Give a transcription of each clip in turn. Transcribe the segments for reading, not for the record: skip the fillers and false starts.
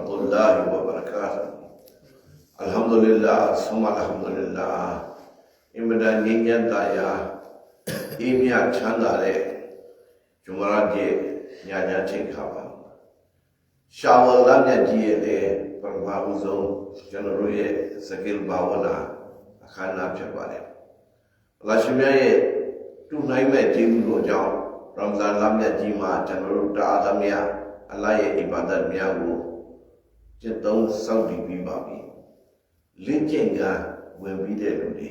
warahmatullahi wabarakatuh. Alhamdulillah, summa alhamdulillah. Imada nyanyan daya, imya chandare, Jumarajye nyanya chikaba. Shawalamya jiye parmabuzong janaruye sakil bawana akhana phabare. Lashimya ye tunai me jimu lo jao Ramzan lamya jima janaru ta adamya Allah ye ibadat mya ko chitong saudi pi ba bi. Linchen ga wen bi de lu de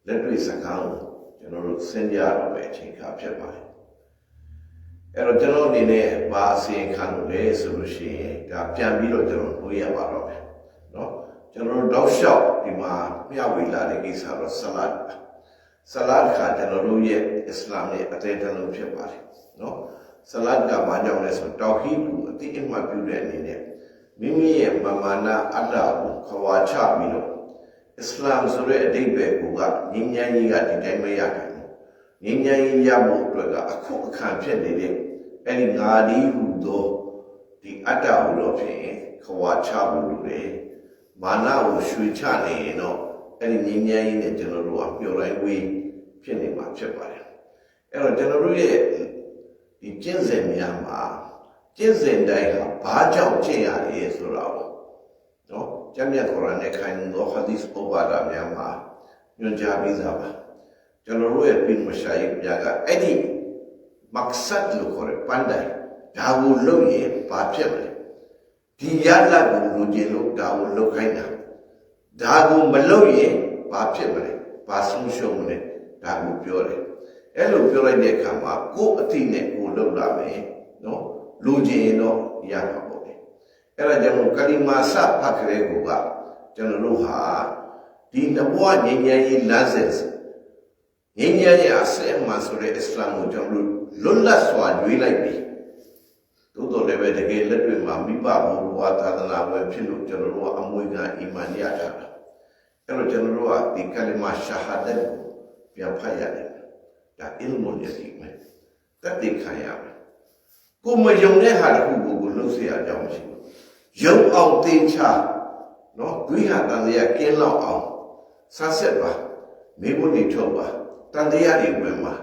let twi sakang janaru sin ya ro be achain kha phat ba. အဲ့တော့ကျွန်တော်အနေနဲ့ပါအစီရင်ခံလို့လေဆိုလို့ရှိရင်ဒါပြန်ပြီးတော့ကျွန်တော်တွေးရပါတော့မယ်เนาะကျွန်တော်တောက်လျှောက်ဒီမှာမျှဝေလာတဲ့ကိစ္စတော့ဆလတ်ခါကျွန်တော်တို့ရဲ့အစ္စလာမ်ရဲ့အသေးတလုံးဖြစ်ပါတယ်เนาะဆလတ်ကဘာကြောင့်လဲဆိုတောဟီဒ်ကိုအတိအမှတ်ပြုတဲ့အနေနဲ့မိမိရဲ့မမာနာအတ္တကိုခွာချပြီးတော့အစ္စလာမ်ဆိုတဲ့အဓိပ္ပာယ်ကငြိမ်းချမ်းရေးကဒီတိုင်းမရနိုင်ဘူး ငြိမ်းချမ်းရေးရဖို့အတွက်ကအခုအခါဖြစ်နေတဲ့အဲ့ဒီငါဒီဟူသောဒီအတ္တဟူသောဖြင့်ခွာချဖို့လိုတယ်မာနကိုရွှေချနေရင်တော့အဲ့ဒီငြိမ်းချမ်းရေးနဲ့ကျွန်တော်တို့ကမျှော်လိုက်ဝေးဖြစ်နေမှာဖြစ်ပါတယ်အဲ့တော့ကျွန်တော်တို့ရဲ့ဒီကျင့်စဉ်များမှာကျင့်စဉ်တိုင်းဟာဘာကြောင့်ကျင့်ရလဲဆိုတော့နော်ကျမ်းမြတ်ကုရ်အာန်နဲ့ခိုင်သောဟာဒီစ်ပေါ်ပါတာများမှာညွှန်ကြားပြီးသားပါကျွန်တော်တို့ရဲ့ပြင်မရှာရေးပြကအဲ့ဒီမက်ဆတ်လို့ခေါ်တဲ့ပန်းတိုင်ဒါကိုလုပ်ရင်ဘာဖြစ်မလဲဒီရလတ်ကိုလူကျင်လို့ဒါကိုလုပ်ခိုင်းတာဒါကိုမလုပ်ရင်ဘာဖြစ်မလဲဘာဆုံးရှုံးမလဲဒါကိုပြောတယ်အဲ့လိုပြောလိုက်တဲ့အခါမှာကိုယ်အတိနဲ့ကိုယ်လုပ်လာမယ်နော်လူကျင်ရင်တော့ရမှာပေါ့လေအဲ့ဒါကြောင့်ကလီမာစဖတ်ကလေးကိုကကျွန်တော်တို့ဟာဒီတဘွားငြိမ်းချမ်းရေးလမ်းစဉ်ငြိမ်းချမ်းရေးအစစ်အမှန်ဆိုတဲ့အစ္စလာမ်ကိုကျွန်တော်တို့လွတ်လပ်စွာရွေးလိုက်ပြီသို့တော်လည်းပဲတကယ်လက်တွေ့မှာမိဘဘုရားသာသနာပဲဖြစ်လို့ကျွန်တော်တို့ကအမွေခံအီမန်ရတာအဲ့တော့ကျွန်တော်တို့ကဒီကလီမာရှာဟာဒတ်ကိုပြန်ဖတ်ရတယ်ဒါအီလ်မွန်ယတိမယ်တတ်သိခံရမယ်ကိုမယုံတဲ့ဟာတစ်ခုကိုလှုပ်เสียအကြောင်းမရှိဘူးယုံအောင်သင်ချနော်ဒွိဟာတန်တရားကင်းလောက်အောင်ဆန်းဆက်ပါမိဘတွေထုတ်ပါတန်တရားတွေဝင်မှာ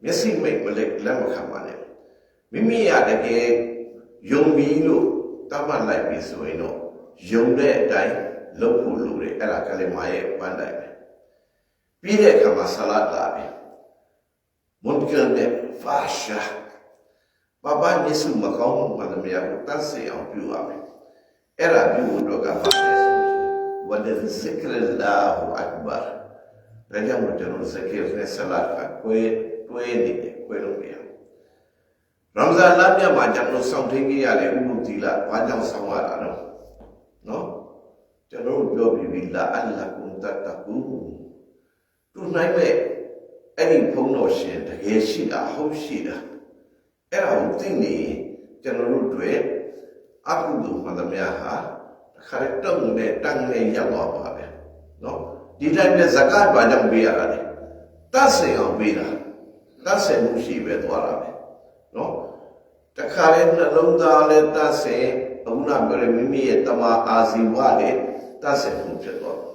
မျက်စိမိတ်မလက်မခံပါနဲ့မိမိရတကယ်ယုံပြီးလို့တတ်မှတ်လိုက်ပြီဆိုရင်တော့ယုံတဲ့အတိုင်းလုပ်ဖို့လိုတယ်အဲ့ဒါကလေးမရဲ့ပန်းတိုင်ပဲပြီးတဲ့အခါမှာဆလတ်လာပြီမွန်ကန်တဲ့ဖာရှာဘာဘာယေရှုမကောင်းမှလည်းမရဘူးတတ်စေအောင်ပြုရမယ်အဲ့ဒါပြုဖို့တော့ကပါလဲဝဒ်ဇစ်ရလာဟူအက်ဘာဒါကြောင့်ကျွန်တော်ဇကီရနဲ့ဆလတ်ကတွဲနေတယ်တွဲလို့မရဘူးရမ်ဇန်လမ်းမြတ်မှာကျွန်တော်စောင့်ထိန်ကြရတယ်ဥပုသီလဘာကြောင့်ဆောင်းရတာတော့နော်ကျွန်တော်ပြောပြီးလာအလ္လာကုမ်တတကူသူနိုင်မဲ့အဲ့ဒီဘုံတော်ရှင်တကယ်ရှိတာဟုတ်ရှိတာအဲ့ဒါကိုသိနေကျွန်တော်တို့တွေအကုသိုလ်မှန်သမျှဟာတစ်ခါတုံနဲ့တန်းနဲ့ရောက်သွားပါပဲနော်ဒီတိုင်းနဲ့ဇကတ်ဘာကြောင့်ပေးရတာလဲတတ်စင်အောင်ပေးတာတတ်စင်မှုရှိပဲသွားတာပဲနော်တခါလဲနှလုံးသားလဲတတ်စင်အခုနပြောတဲ့မိမိရဲ့တမာအာဇီဝလဲတတ်စင်မှုဖြစ်သွားဟ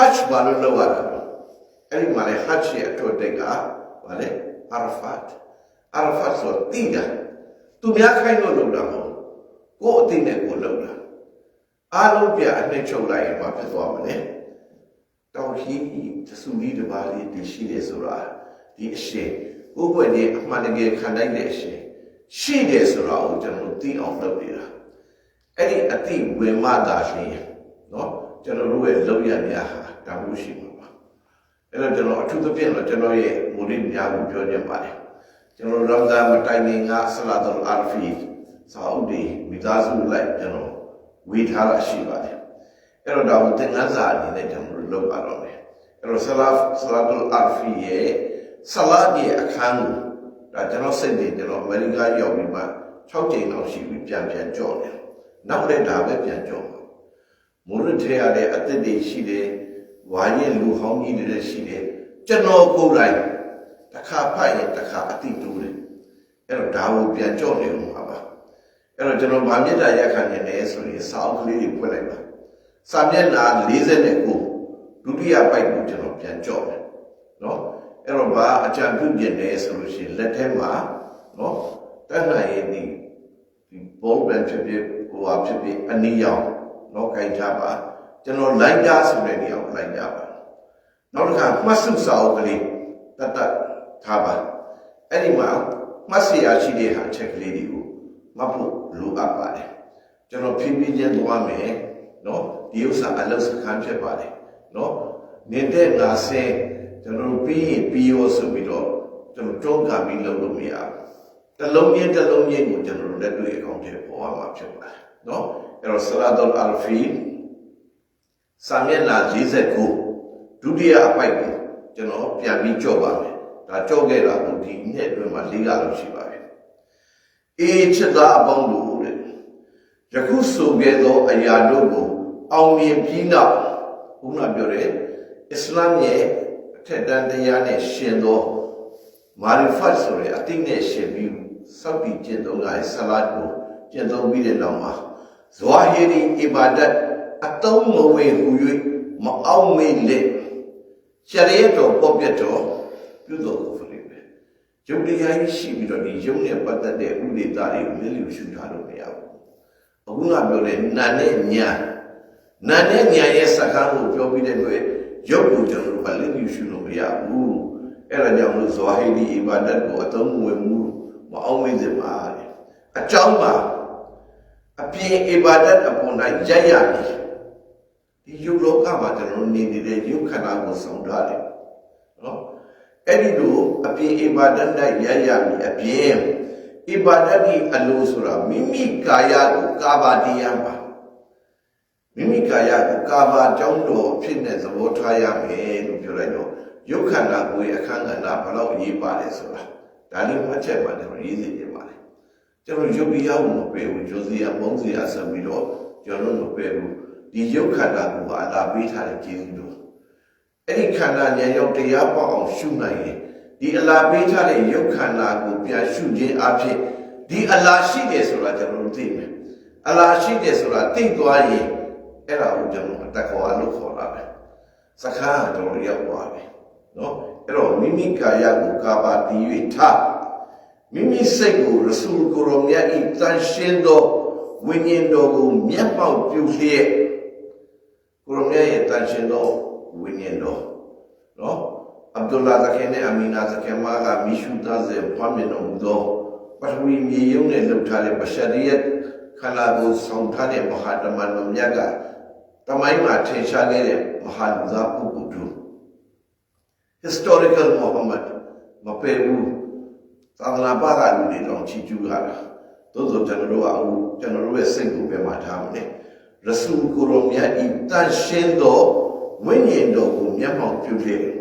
တ်ဘာလို့လုပ်ရတာလဲအဲ့ဒီမှာလဲဟတ်ရဲ့အထွတ်တက်ကဘာလဲအာရဖတ်ဆိုတိတာသူများခိုင်းလို့လုပ်တာမဟုတ်ကိုယ်အသိနဲ့ကိုယ်လုပ်တာအားလုံးပြအနှိမ့်ချုပ်လိုက်ရင်ဘာဖြစ်သွားမလဲတောဟီတဆူကြီးတစ်ပါးလေးတည်ရှိတယ်ဆိုတာဒီအရှင်ကိုယ့်ဘက်နဲ့အမှန်တကယ်ခံနိုင်တဲ့အရှင်ရှိတယ်ဆိုတာကိုကျွန်တော်သိအောင်လုပ်နေတာအဲ့ဒီအသိဝင်မှသာရှင်နော်ကျွန်တော်တို့ရဲ့လုပ်ရများဟာတာမှုရှိမှာပါအဲ့တော့ကျွန်တော်အထူးသဖြင့်တော့ကျွန်တော်ရဲ့မူရင်းများကိုပြောချင်ပါတယ်ကျွန်တော်ရမ်ဇန်မတိုင်ခင်ကဆလာတ်အလ်အာဖီစာအုပ်ဒီမိသားစုလိုက်ကျွန်တော်ဝေထားတာရှိပါတယ်အဲ့တော့ဒါကိုသင်ခန်းစာအနေနဲ့ကျွန်တော်လုပ်ပါတော့မယ်အဲ့တော့ဆလာတ်အလ်အာဖီရဲ့ဆလာတ်ရဲ့အခန်းကိုဒါကျွန်တော်စိတ်နေကျွန်တော်အမေရိကရောက်ပြီးမှ6ကြိမ်လောက်ရှိပြီးပြန်ကြော့တယ်နောက်လည်းဒါပဲပြန်ကြော့မှာမူရစ်ထဲရတဲ့အသစ်တွေရှိတယ်ဝါရင်လူဟောင်းကြီးတွေရှိတယ်ကျွန်တော်ကိုယ်တိုင်တစ်ခါဖတ်ရင်တစ်ခါအတိတိုးတယ်အဲ့တော့ဒါကိုပြန်ကြော့နေလို့မှာပါ အဲ့တော့ကျွန်တော်ဗာမြစ်တာရက်ခံနေတယ်ဆိုရင်စာအုပ်ကလေးတွေဖွင့်လိုက်ပါစာမျက်နှာ49ဒုတိယပိုက်ကိုကျွန်တော်ပြန်ကြော့မယ်နော်အဲ့တော့ဗာအကြံပြုပြင်တယ်ဆိုလို့ရှိရင်လက်ထဲမှာနော်တက်နိုင်ရင်ဒီဘောဘန်ဖြစ်ဖြစ်ကိုဟာဖြစ်ဖြစ်အနည်းရောက်နော်ခိုင်ထားပါကျွန်တော်လိုက်တာဆိုတဲ့နေရာကိုလိုက်တာပါနောက်တစ်ခါမှတ်စုစာအုပ်ကလေးတတ်ထားပါအဲ့ဒီမှာမှတ်စရာရှိတဲ့ဟာချက်ကလေးတွေကိုမှတ်ဖို့လိုအပ်ပါတယ်ကျွန်တော်ဖြည်းဖြည်းချင်းသွားမယ်နော်ဒီဥစ္စာအလုပ်စခန်းဖြစ်ပါတယ်နော်နေတဲ့ငါဆင်းကျွန်တော်ပြီးရင်ပြီးရောဆိုပြီးတော့ကျွန်တော်တုံးကပြီးလုပ်လို့မရဘူးတစ်လုံးချင်းကိုကျွန်တော်လက်တွေ့အကောင့်ထဲပေါ်ရမှာဖြစ်ပါတယ်နော်အဲ့တော့ဆလာဒ်အလ်ဖီစာမျက်နှာ49ဒုတိယအပိုက်ကိုကျွန်တော်ပြန်ပြီးကြော့ပါမယ်ဒါကြော့ခဲ့တာကိုဒီနှစ်အတွင်းမှာ၄ကလောက်ရှိပါပြီအေးချစ်သားအပေါင်းတို့တဲ့ယခုဆိုခဲ့သောအရာတို့ကိုအောင်မြင်ပြီးနောက်ဘုရားပြောတယ်အစ္စလာမ်ရဲ့အထက်တန်းတရားနဲ့ရှင်သောမာရီဖတ်ဆိုတဲ့အတိတ်နဲ့ရှင်ပြီးစောက်ပြီးကျင့်သုံးတဲ့ဆလာတ်ကိုကျင့်သုံးပြီးတဲ့နောက်မှာဇဝါဟီရီအီဘာဒတ်အတုံးမဝေဟူ၍မအောင်မေ့လက်ရှရီယတ်တော်ပေါ်ပြတော်ပြုတော်ကိုဖိလိပဲယုတ်တရားရှိပြီးတော့ဒီယုတ်နဲ့ပတ်သက်တဲ့ဥဒေတာတွေကိုလျှို့ရှုထားလို့မရဘူးအခုကပြောတယ်နာနဲ့ညာရဲ့စကားကိုပြောပြီးတဲ့အတွက်ရုပ်ကိုကျွန်တော်တို့ကလျှို့ရှုလို့မရဘူးအဲ့ဒါကြောင့်လို့ဇဝါဟီရီအီဘာဒတ်ကိုအတုံးမဝေမှုမအောင်မေ့စေပါအကြောင်းမှာအပြင်အီဘာဒတ်အပေါ်၌ရိုက်ရမည်ဒီယုတ်လောကမှာကျွန်တော်နေနေတဲ့ယုတ်ခန္ဓာကိုဆောင်ထားတယ်နော်အဲ့ဒီလိုအပြင်အီဘာဒတ်၌ရိုက်ရမည်အပြင်အီဘာဒတ်ကြီးအလိုဆိုတာမိမိကာယကိုကာဘာတရားပါမိမိကာယကိုကာဘာကြောင်းတော်ဖြစ်တဲ့သဘောထားရမယ်လို့ပြောလိုက်တော့ယုတ်ခန္ဓာကိုယ်အခန်းကဏ္ဍဘယ်လောက်အရေးပါတယ်ဆိုတာဒါလေးမှတ်ချက်မှကျွန်တော်ရေးစီပြပါတယ်ကျွန်တော်ယုတ်တရားကိုမပယ်ဘူးဂျိုစီယာမုန်းစီယာဆက်ပြီးတော့ကျွန်တော်မပယ်ဘူးဒီယုတ်ခန္ဓာကိုအလားပေးထားတဲ့ကျေးဇူးတော်အဲ့ဒီခန္ဓာဉာဏ်ရောက်တရားပေါက်အောင်ရှုနိုင်ရင်ဒီအလားပေးထားတဲ့ယုတ်ခန္ဓာကိုပြန်ရှုခြင်းအဖြစ်ဒီအလားရှိတယ်ဆိုတာကျွန်တော်သိမယ်အလားရှိတယ်ဆိုတာသိသွားရင်အဲ့ဒါကိုကျွန်တော်တက္ကဝါလို့ခေါ်တာပဲစကားတော်ရောက်သွားပြီနော်အဲ့တော့မိမိကာယကိုကာဘာတည်၍ထားမိမိစိတ်ကိုရဆူလ်ကိုရောမြတ်ဤတန်ရှင်းသောဝိညာဉ်တော်ကိုမျက်မှောက်ပြုလျက်ကိုရောမြတ်ရဲ့တန်ရှင်းသောဝိညာဉ်တော်နော်အဗ်ဒူလာဇခင်နဲ့အမီနာဇခင်မာကမိရှုသားစေဖွားမြင်တော်မူသောပထဝီမြေယုံနဲ့လှုပ်ထားတဲ့ပရှရီယတ်ခလာကိုဆောင်ထားတဲ့မဟာတမန်တော်မြတ်ကတမိုင်းမှာထင်ရှားခဲ့တဲ့မဟာလူသားပုဂ္ဂိုလ်တို့ historical Muhammad မပယ်ဘူးသာသနာ့ဘာသာလူတွေတော့ချီးကျူးရတာသို့သောကျွန်တော်တို့ကကျွန်တော်တို့ရဲ့စိတ်ကိုပဲမှာထားမယ်ရဆူလ်ကိုရောမြတ်ဤတန်ရှင်းသောဝိညာဉ်တော်ကိုမျက်မှောက်ပြုခဲ့တယ်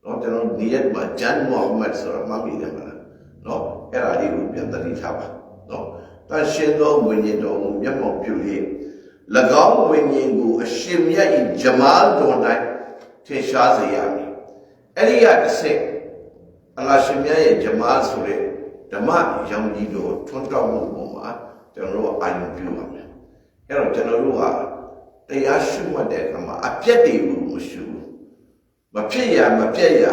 နော်ကျွန်တော်ဒီရက်မှာဂျန်မုဟမ္မဒ်ဆိုတာမှတ်မိတယ်မလားနော်အဲ့ဒါလေးကိုပြန်သတိထားပါနော်တန်ရှင်းသောဝိညာဉ်တော်ကိုမျက်မှောက်ပြုလျက်၎င်းဝိညာဉ်ကိုအရှင်မြတ်၏ဂျမားတော်၌ထင်ရှားစေရမည်အဲ့ဒီကတစ်ဆင့်အလ္လာဟ်ရှင်မြတ်ရဲ့ဂျမားဆိုတဲ့ဓမ္မရောင်ကြီးကိုထွန်းတောက်မှုပုံမှာကျွန်တော်တို့အာရုံပြုပါမယ်အဲ့တော့ကျွန်တော်တို့ဟာတရားရှုမှတ်တဲ့အခါမှာအပြတ်တွေကိုမရှုဘူးမဖြစ်ရမပြတ်ရ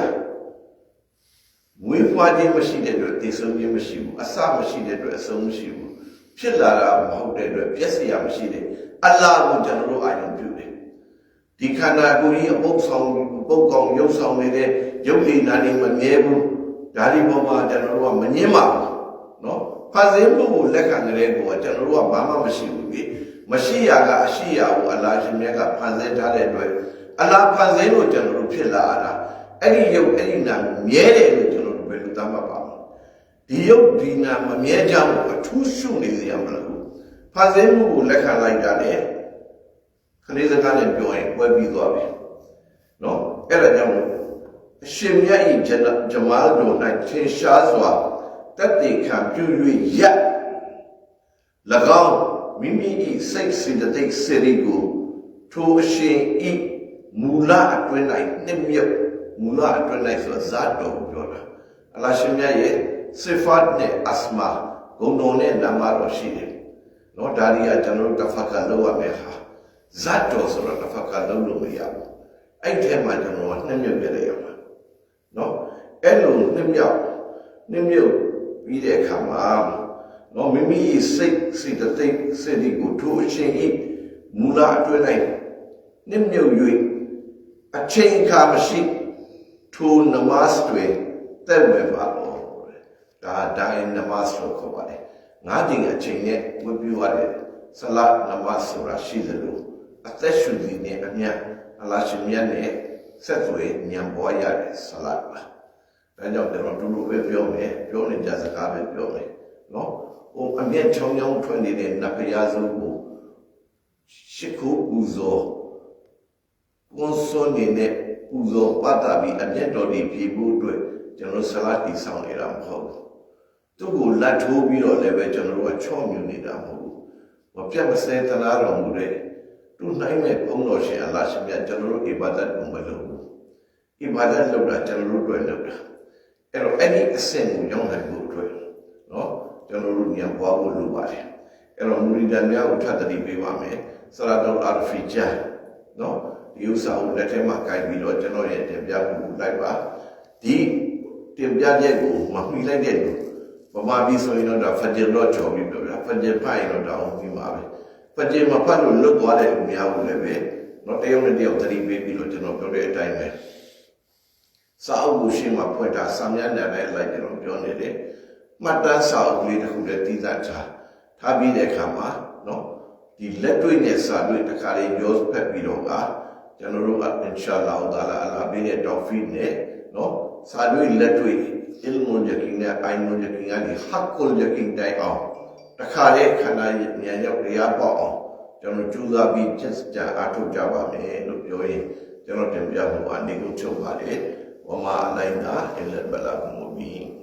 မွေးဖွားခြင်းမရှိတဲ့အတွက်သိဆုံးခြင်းမရှိဘူးအစမရှိတဲ့အတွက်အဆုံးမရှိဘူးဖြစ်လာတာမဟုတ်တဲ့အတွက်ပြည့်စရာမရှိတဲ့အလ္လာဟ်ကိုကျွန်တော်တို့အာရုံပြုတယ်ဒီခန္ဓာကိုယ်ကြီးအပုပ်ဆောင်ပုပ်ကောင်ရုပ်ဆောင်နေတဲ့ရုပ်လေးနာနေမမြဲဘူးဒါဒီပေါ်မှာကျွန်တော်တို့ကမငင်းပါဘူးနော်ဖန်ဆင်းမှုကိုလက်ခံကြတဲ့ကိုကကျွန်တော်တို့ကဘာမှမရှိဘူးလေမရှိရကအရှိရကိုအလ္လာဟ်ရှင်မြတ်ကဖန်ဆင်းထားတဲ့အတွက်အလ္လာဟ်ဖန်ဆင်းလို့ကျွန်တော်တို့ဖြစ်လာတာအဲ့ဒီရုပ်အဲ့ဒီနာမြဲတယ်လို့ကျွန်တော်တို့ဘယ်လိုသတ်မှတ်ပါမလဲဒီရုပ်ဒီနာမမြဲကြောင်းအထူးရှုနေရမလားဖန်ဆင်းမှုကိုလက်ခံလိုက်တာလေခလေးစကားနဲ့ပြောရင်ပွဲပြီးသွားပြီနော်အဲ့ဒါကြောင့်အရှင်မြတ်၏ဂျမားတော်၌ထင်ရှားစွာတတ်သိခံပြု၍ရ၎င်းမိမိ၏စိတ်စေတသိက်စေရီကိုထိုအရှင်၏မူလအတွင်း၌နှစ်မြတ်မူလအတွင်း၌ဆိုဇာတ်တော်ပြောတာအလ္လာဟ်ရှင်မြတ်ရဲ့ဆစ်ဖတ်နဲ့အစမာ ဂုံတော်နဲ့နာမတော်ရှိတယ်နော်ဒါတွေကကျွန်တော်တို့တစ်ဖက်ကလောက်ရမယ်ဟာဇတ်တော်ဆိုတော့တစ်ဖက်ကလုံးလို့မရဘူးအဲ့ထဲမှာကျွန်တော်ကနှစ်မြုပ်ပြရရမှာနော်အဲ့လိုနှစ်မြုပ်ပြီးတဲ့အခါမှာနော်မိမိစိတ်တသိစိတ်ကိုထိုးအချင်းဤမူလအတွင်း၌နှစ်မြုပ်၍အချိန်အခါမရှိထိုနမတ်တွေတဲ့ဝဲပါတော့ဒါဒိုင်းနမတ်လို့ခေါ်ပါတယ်ငါးချိန်အချိန်နဲ့ဝတ်ပြုရတယ်ဆလတ်နမတ်ဆိုတာရှိတယ်လို့အသက်ရှူစီနဲ့အမြတ်အလရှိမြတ်နဲ့ဆက်သွယ်ညံပေါ်ရတဲ့ဆလတ်ပါဒါကြောင့်ကျွန်တော်တို့ပဲပြောမယ်ပြောနေကြစကားပဲပြောမယ်နော်ဟိုအမြတ်ချောင်းချောင်းထွက်နေတဲ့နတ်ဖရာစုကိုရှိခိုးပူဇော်ဝန်စွန်နေတဲ့ပူဇော်ပတ်တာပြီးအမျက်တော်တွေဖြေဖို့အတွက်ကျွန်တော်ဆလတ်တီဆောင်နေတာမဟုတ်ဘူးသူ့ကိုလက်ထိုးပြီးတော့လည်းပဲကျွန်တော်တို့ကချော့မြူနေတာမဟုတ်ဘူးမပြတ်မစဲသလားတော်မူတဲ့သူ့နိုင်မဲ့ဘုန်းတော်ရှင်အလရှိမြတ်ကျွန်တော်တို့အီဘာဒတ်ကိုမလုပ်ဘူးအီဘာဒတ်လုပ်တာကျွန်တော်တို့အတွက်လုပ်တာအဲ့တော့အဲ့ဒီအဆင့်ကိုရောက်နိုင်ဖို့အတွက်နော်ကျွန်တော်တို့ညံပွားဖို့လိုပါတယ်အဲ့တော့မူရီဒန်များကိုထပ်တတိပေးပါမယ်ဆရာတော်အာဖီဂျာနော်ဒီဥစ္စာကိုလက်ထဲမှာကိုင်ပြီးတော့ကျွန်တော်ရဲ့တင်ပြမှုကိုလိုက်ပါဒီတင်ပြချက်ကိုမမှီလိုက်တဲ့လူဗမာပြည်ဆိုရင်တော့ဖဂျင်တော့ကြော်ပြီးပြောပြဖဂျင်ဖိုင်တော့တောင်းပြီးပါပဲဖဂျင်မဖတ်လို့လွတ်သွားတဲ့လူများကိုလည်းပဲတော့တယောက်နဲ့တယောက်တတိပေးပြီးတော့ကျွန်တော်ပြောတဲ့အတိုင်းပဲစာအုပ်ကိုရှင်းမှာဖွင့်တာစာမျက်နှာနဲ့လိုက်ကျွန်တော်ပြောနေတယ်မှတ်တမ်းစာအုပ်လေးတစ်ခုလည်းတည်သားထားပြီးတဲ့အခါမှာနော်ဒီလက်တွေ့နဲ့စာတွေ့တစ်ခါလေးရောဖက်ပြီးတော့ကကျွန်တော်တို့အင်ရှာအလ္လာဟ်တာလာအလာဘီရဲ့တော်ဖီနဲ့နော်စာတွေ့လက်တွေ့အီလ်မွန်ယကင်းနဲ့အိုင်မွန်ယကင်းကနေဟက်ကုလ်ယကင်းတိုင်အောင်တစ်ခါလေးခန္ဓာဉာဏ်ရောက်တရားပေါက်အောင်ကျွန်တော်ကြိုးစားပြီးကြအားထုတ်ကြပါမယ်လို့ပြောရင်ကျွန်တော်တင်ပြမှုအနေကိုချုပ်ပါတယ်ဝမာအလိုက်နာအလ္လာဘလာမူဘီ